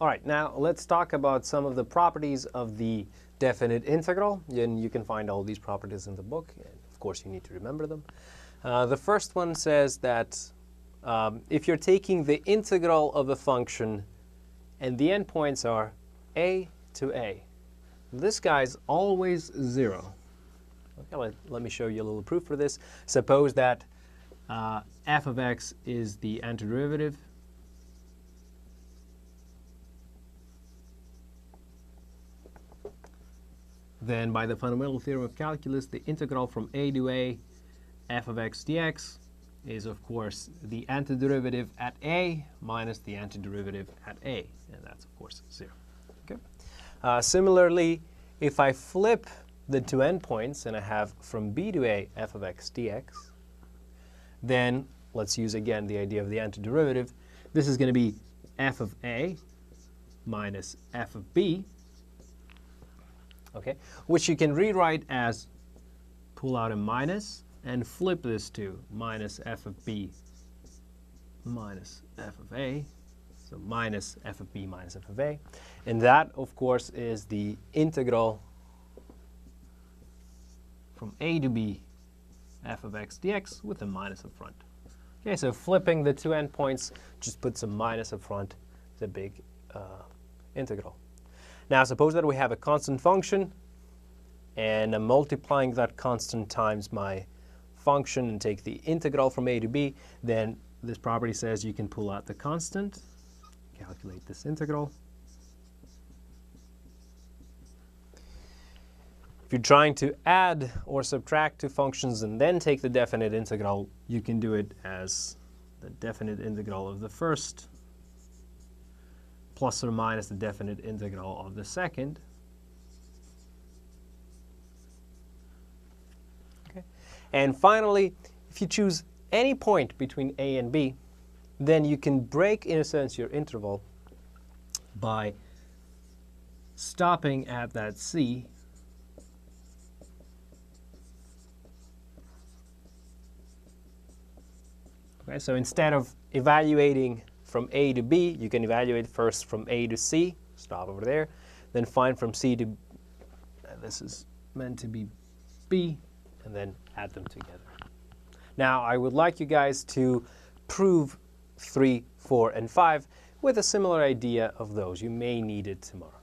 All right, now let's talk about some of the properties of the definite integral. And you can find all these properties in the book. And of course, you need to remember them. The first one says that if you're taking the integral of a function and the endpoints are a to a, this guy's always 0. Okay, let me show you a little proof for this. Suppose that f of x is the antiderivative. Then by the fundamental theorem of calculus, the integral from a to a f of x dx is, of course, the antiderivative at a minus the antiderivative at a. And that's, of course, 0. Okay. Similarly, if I flip the two endpoints and I have from b to a f of x dx, then let's use again the idea of the antiderivative. This is going to be f of a minus f of b, okay, which you can rewrite as pull out a minus and flip this to minus f of b minus f of a, so minus f of b minus f of a. And that, of course, is the integral from a to b f of x dx with a minus up front. Okay, so flipping the two endpoints just puts a minus up front. It's a big integral. Now suppose that we have a constant function and I'm multiplying that constant times my function and take the integral from a to b, then this property says you can pull out the constant, calculate this integral. If you're trying to add or subtract two functions and then take the definite integral, you can do it as the definite integral of the first plus or minus the definite integral of the second. Okay. And finally, if you choose any point between a and b, then you can break, in a sense, your interval by stopping at that c . Okay, so instead of evaluating from a to b, you can evaluate first from a to c, stop over there, then find from c to, this is meant to be b, and then add them together. Now, I would like you guys to prove 3, 4, and 5 with a similar idea of those. You may need it tomorrow.